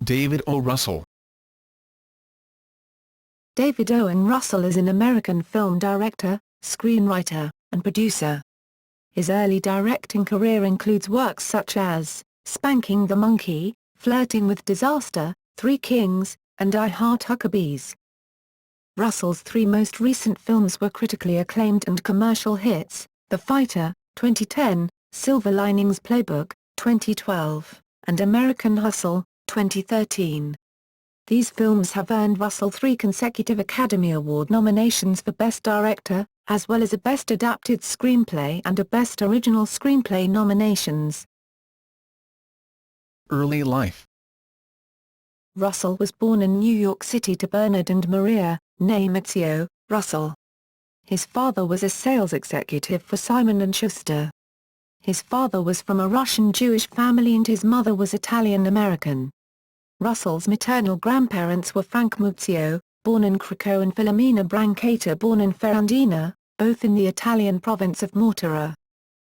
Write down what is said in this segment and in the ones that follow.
David O. Russell. David Owen Russell is an American film director, screenwriter, and producer. His early directing career includes works such as Spanking the Monkey, Flirting with Disaster, Three Kings, and I Heart Huckabees. Russell's three most recent films were critically acclaimed and commercial hits: The Fighter, 2010, Silver Linings Playbook, 2012, and American Hustle, 2013. These films have earned Russell 3 consecutive Academy Award nominations for Best Director, as well as a Best Adapted Screenplay and a Best Original Screenplay nominations. Early life. Russell was born in New York City to Bernard and Maria, née Mizio, Russell. His father was a sales executive for Simon & Schuster. His father was from a Russian Jewish family and his mother was Italian-American. Russell's maternal grandparents were Frank Muzio, born in Krakow, and Filomena Brancata, born in Ferrandina, both in the Italian province of Mortara.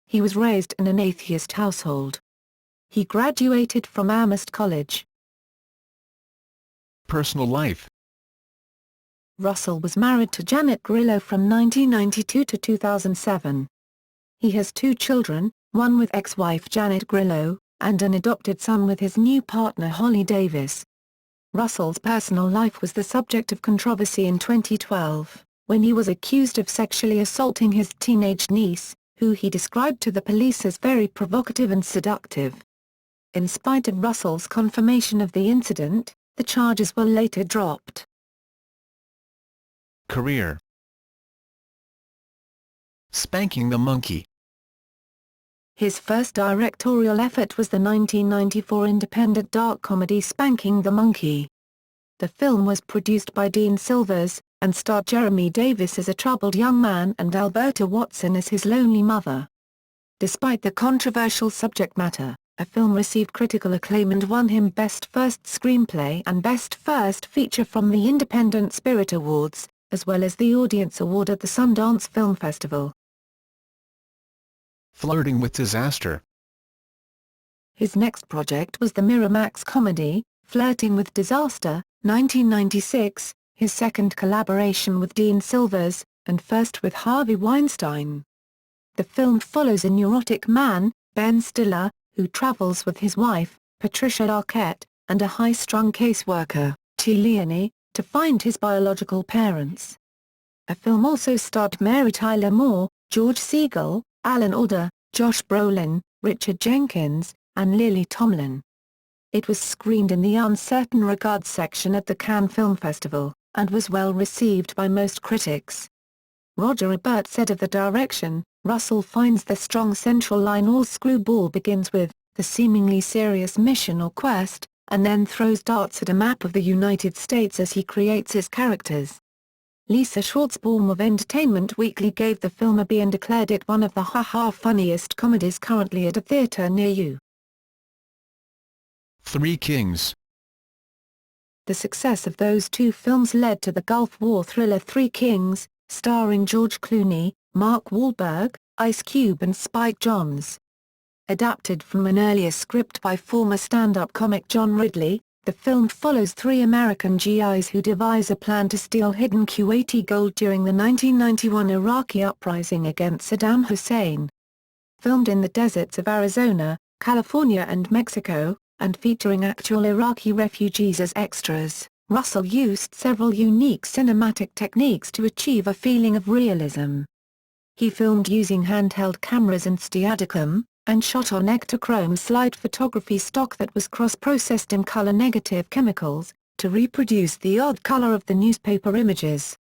He was raised in an atheist household. He graduated from Amherst College. Personal life. Russell was married to Janet Grillo from 1992 to 2007. He has 2 children, one with ex-wife Janet Grillo, and an adopted son with his new partner Holly Davis. Russell's personal life was the subject of controversy in 2012, when he was accused of sexually assaulting his teenage niece, who he described to the police as very provocative and seductive. In spite of Russell's confirmation of the incident, the charges were later dropped. Career. Spanking the Monkey. His first directorial effort was the 1994 independent dark comedy Spanking the Monkey. The film was produced by Dean Silvers, and starred Jeremy Davis as a troubled young man and Alberta Watson as his lonely mother. Despite the controversial subject matter, the film received critical acclaim and won him Best First Screenplay and Best First Feature from the Independent Spirit Awards, as well as the Audience Award at the Sundance Film Festival. Flirting with Disaster. His next project was the Miramax comedy, Flirting with Disaster, 1996, his second collaboration with Dean Silvers, and first with Harvey Weinstein. The film follows a neurotic man, Ben Stiller, who travels with his wife, Patricia Arquette, and a high-strung caseworker, T. Leone, to find his biological parents. The film also starred Mary Tyler Moore, George Segal, Alan Alda, Josh Brolin, Richard Jenkins, and Lily Tomlin. It was screened in the Uncertain Regards section at the Cannes Film Festival, and was well received by most critics. Roger Ebert said of the direction, Russell finds the strong central line all screwball begins with, the seemingly serious mission or quest, and then throws darts at a map of the United States as he creates his characters. Lisa Schwartzbaum of Entertainment Weekly gave the film a B and declared it one of the ha-ha funniest comedies currently at a theater near you. Three Kings. The success of those 2 films led to the Gulf War thriller Three Kings, starring George Clooney, Mark Wahlberg, Ice Cube and Spike Jonze. Adapted from an earlier script by former stand-up comic John Ridley, the film follows 3 American GIs who devise a plan to steal hidden Kuwaiti gold during the 1991 Iraqi uprising against Saddam Hussein. Filmed in the deserts of Arizona, California and Mexico, and featuring actual Iraqi refugees as extras, Russell used several unique cinematic techniques to achieve a feeling of realism. He filmed using handheld cameras and Steadicam, and shot on Ektachrome slide photography stock that was cross-processed in color-negative chemicals, to reproduce the odd color of the newspaper images.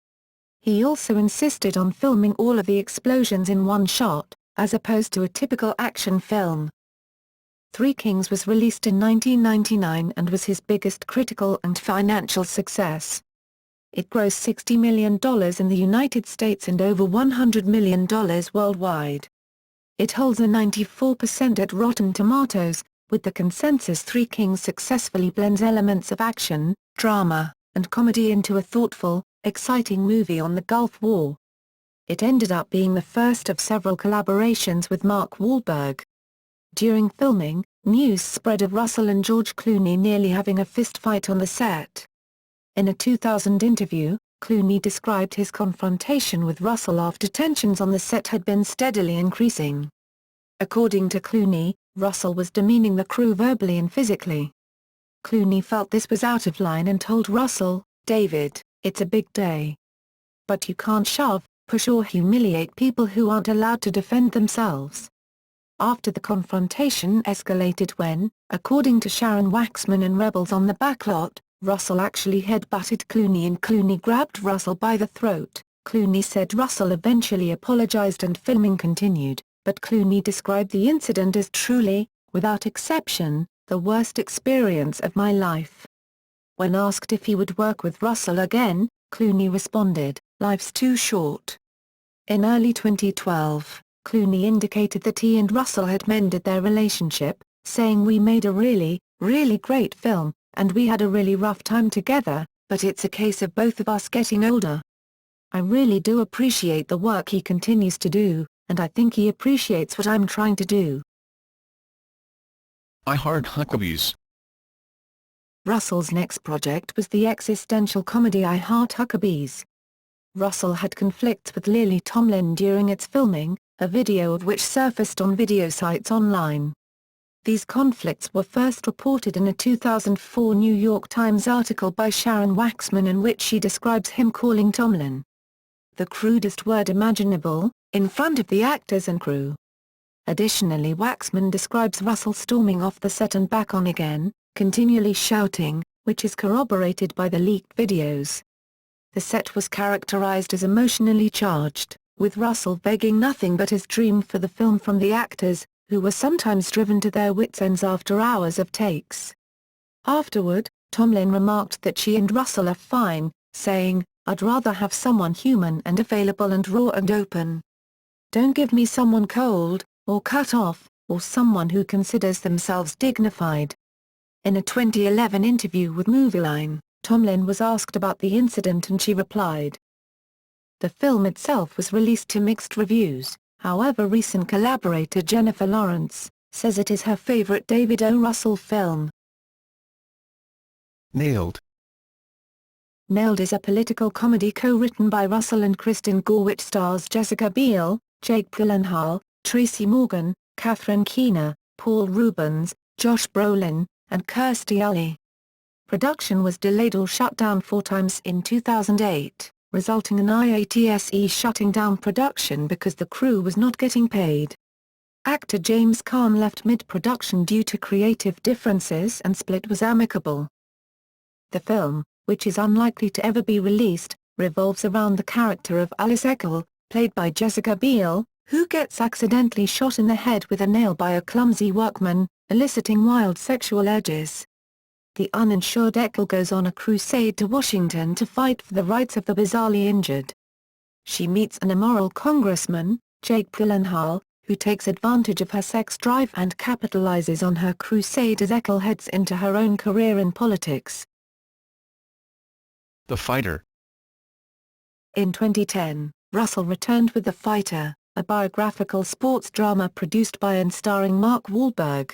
He also insisted on filming all of the explosions in one shot, as opposed to a typical action film. Three Kings was released in 1999 and was his biggest critical and financial success. It grossed $60 million in the United States and over $100 million worldwide. It holds a 94% at Rotten Tomatoes, with the consensus Three Kings successfully blends elements of action, drama, and comedy into a thoughtful, exciting movie on the Gulf War. It ended up being the first of several collaborations with Mark Wahlberg. During filming, news spread of Russell and George Clooney nearly having a fistfight on the set. In a 2000 interview, Clooney described his confrontation with Russell after tensions on the set had been steadily increasing. According to Clooney, Russell was demeaning the crew verbally and physically. Clooney felt this was out of line and told Russell, "David, it's a big day. But you can't shove, push or humiliate people who aren't allowed to defend themselves." After the confrontation escalated when, according to Sharon Waxman in Rebels on the Backlot, Russell actually head-butted Clooney and Clooney grabbed Russell by the throat. Clooney said Russell eventually apologized and filming continued, but Clooney described the incident as truly, without exception, the worst experience of my life. When asked if he would work with Russell again, Clooney responded, "Life's too short." In early 2012, Clooney indicated that he and Russell had mended their relationship, saying, "We made a really, really great film, and we had a really rough time together, but it's a case of both of us getting older. I really do appreciate the work he continues to do, and I think he appreciates what I'm trying to do." I Heart Huckabees. Russell's next project was the existential comedy I Heart Huckabees. Russell had conflicts with Lily Tomlin during its filming, a video of which surfaced on video sites online. These conflicts were first reported in a 2004 New York Times article by Sharon Waxman in which she describes him calling Tomlin the crudest word imaginable, in front of the actors and crew. Additionally, Waxman describes Russell storming off the set and back on again, continually shouting, which is corroborated by the leaked videos. The set was characterized as emotionally charged, with Russell begging nothing but his dream for the film from the actors, who were sometimes driven to their wits' ends after hours of takes. Afterward, Tomlin remarked that she and Russell are fine, saying, "I'd rather have someone human and available and raw and open. Don't give me someone cold, or cut off, or someone who considers themselves dignified." In a 2011 interview with Movieline, Tomlin was asked about the incident and she replied. The film itself was released to mixed reviews, however recent collaborator Jennifer Lawrence says it is her favorite David O. Russell film. Nailed. Nailed is a political comedy co-written by Russell and Kristen Gore which stars Jessica Biel, Jake Gyllenhaal, Tracy Morgan, Catherine Keener, Paul Reubens, Josh Brolin, and Kirstie Alley. Production was delayed or shut down 4 times in 2008, resulting in IATSE shutting down production because the crew was not getting paid. Actor James Caan left mid-production due to creative differences and split was amicable. The film, which is unlikely to ever be released, revolves around the character of Alice Eckel, played by Jessica Biel, who gets accidentally shot in the head with a nail by a clumsy workman, eliciting wild sexual urges. The uninsured Eckel goes on a crusade to Washington to fight for the rights of the bizarrely injured. She meets an immoral congressman, Jake Gyllenhaal, who takes advantage of her sex drive and capitalizes on her crusade as Eckel heads into her own career in politics. The Fighter. In 2010, Russell returned with The Fighter, a biographical sports drama produced by and starring Mark Wahlberg.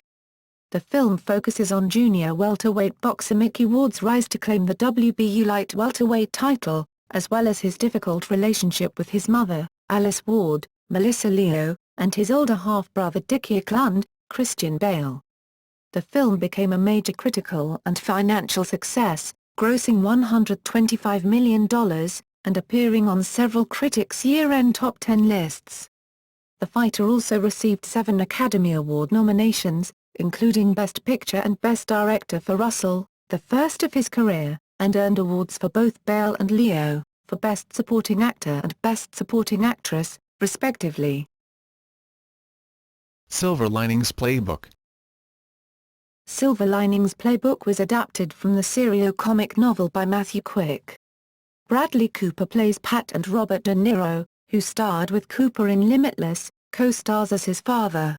The film focuses on junior welterweight boxer Mickey Ward's rise to claim the WBU light welterweight title, as well as his difficult relationship with his mother, Alice Ward, Melissa Leo, and his older half-brother Dickie Eklund, Christian Bale. The film became a major critical and financial success, grossing $125 million, and appearing on several critics' year-end top 10 lists. The Fighter also received 7 Academy Award nominations, including Best Picture and Best Director for Russell, the first of his career, and earned awards for both Bale and Leo, for Best Supporting Actor and Best Supporting Actress, respectively. Silver Linings Playbook. Silver Linings Playbook was adapted from the serio-comic novel by Matthew Quick. Bradley Cooper plays Pat and Robert De Niro, who starred with Cooper in Limitless, co-stars as his father.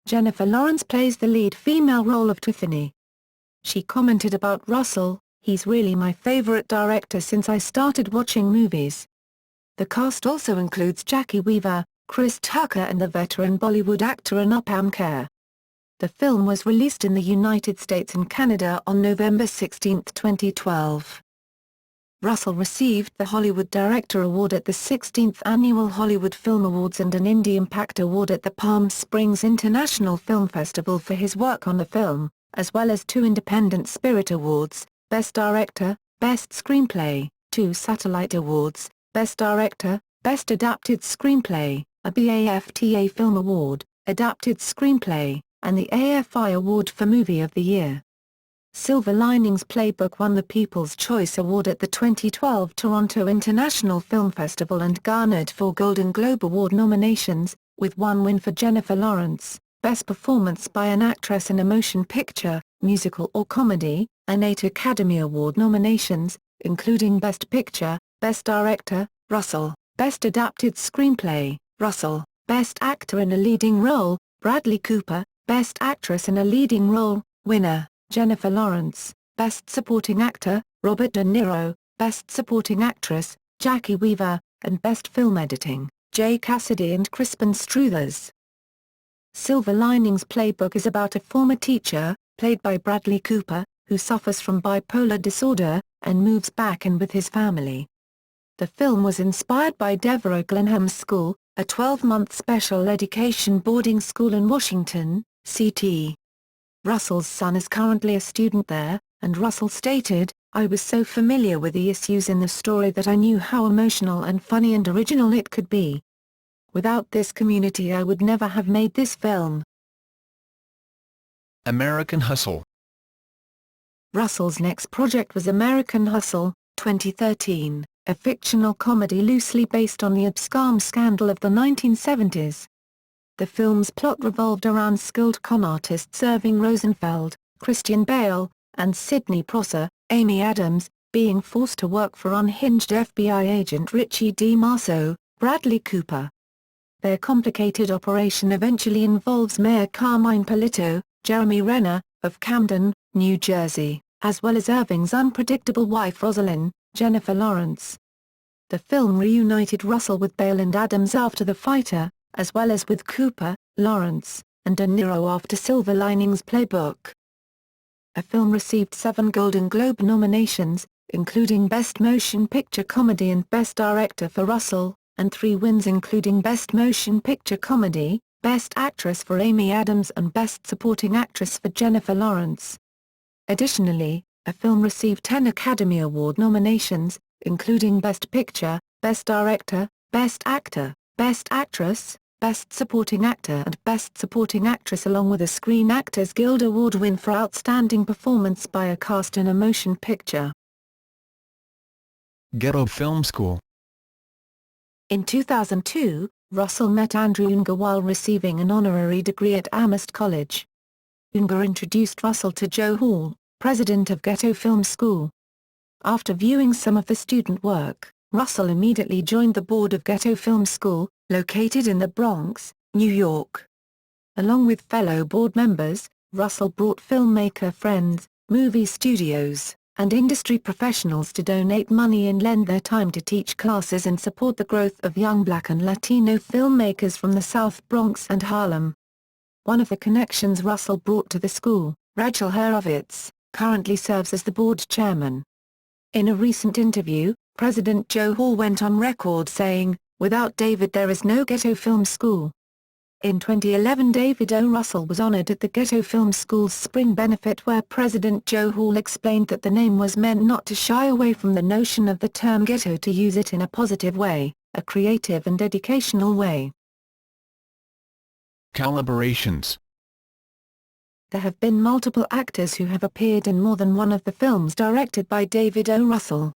Jennifer Lawrence plays the lead female role of Tiffany. She commented about Russell, "He's really my favorite director since I started watching movies." The cast also includes Jackie Weaver, Chris Tucker and the veteran Bollywood actor Anupam Kher. The film was released in the United States and Canada on November 16, 2012. Russell received the Hollywood Director Award at the 16th Annual Hollywood Film Awards and an Indie Impact Award at the Palm Springs International Film Festival for his work on the film, as well as 2 Independent Spirit Awards, Best Director, Best Screenplay, 2 Satellite Awards, Best Director, Best Adapted Screenplay, a BAFTA Film Award, Adapted Screenplay, and the AFI Award for Movie of the Year. Silver Linings Playbook won the People's Choice Award at the 2012 Toronto International Film Festival and garnered 4 Golden Globe Award nominations, with 1 win for Jennifer Lawrence, Best Performance by an Actress in a Motion Picture, Musical or Comedy, and 8 Academy Award nominations, including Best Picture, Best Director, Russell, Best Adapted Screenplay, Russell, Best Actor in a Leading Role, Bradley Cooper, Best Actress in a Leading Role, winner, Jennifer Lawrence, Best Supporting Actor, Robert De Niro, Best Supporting Actress, Jackie Weaver, and Best Film Editing, Jay Cassidy and Crispin Struthers. Silver Linings Playbook is about a former teacher, played by Bradley Cooper, who suffers from bipolar disorder, and moves back in with his family. The film was inspired by Devereux Glenham's School, a 12-month special education boarding school in Washington, CT. Russell's son is currently a student there, and Russell stated, "I was so familiar with the issues in the story that I knew how emotional and funny and original it could be. Without this community I would never have made this film." American Hustle. Russell's next project was American Hustle, 2013, a fictional comedy loosely based on the abscam scandal of the 1970s. The film's plot revolved around skilled con artists Irving Rosenfeld, Christian Bale, and Sidney Prosser, Amy Adams, being forced to work for unhinged FBI agent Richie DiMarso, Bradley Cooper. Their complicated operation eventually involves Mayor Carmine Polito, Jeremy Renner, of Camden, New Jersey, as well as Irving's unpredictable wife Rosalind, Jennifer Lawrence. The film reunited Russell with Bale and Adams after The Fighter, as well as with Cooper, Lawrence, and De Niro after Silver Linings Playbook. The film received 7 Golden Globe nominations, including Best Motion Picture Comedy and Best Director for Russell, and 3 wins including Best Motion Picture Comedy, Best Actress for Amy Adams and Best Supporting Actress for Jennifer Lawrence. Additionally, the film received 10 Academy Award nominations, including Best Picture, Best Director, Best Actor, Best Actress, Best Supporting Actor and Best Supporting Actress, along with a Screen Actors Guild Award win for Outstanding Performance by a Cast in a Motion Picture. Ghetto Film School. In 2002, Russell met Andrew Ungar while receiving an honorary degree at Amherst College. Ungar introduced Russell to Joe Hall, president of Ghetto Film School. After viewing some of the student work, Russell immediately joined the board of Ghetto Film School, located in the Bronx, New York. Along with fellow board members, Russell brought filmmaker friends, movie studios, and industry professionals to donate money and lend their time to teach classes and support the growth of young Black and Latino filmmakers from the South Bronx and Harlem. One of the connections Russell brought to the school, Rachel Horowitz, currently serves as the board chairman. In a recent interview, President Joe Hall went on record saying, "Without David there is no Ghetto Film School." In 2011, David O. Russell was honored at the Ghetto Film School's spring benefit, where President Joe Hall explained that the name was meant not to shy away from the notion of the term ghetto, to use it in a positive way, a creative and educational way. Collaborations. There have been multiple actors who have appeared in more than one of the films directed by David O. Russell.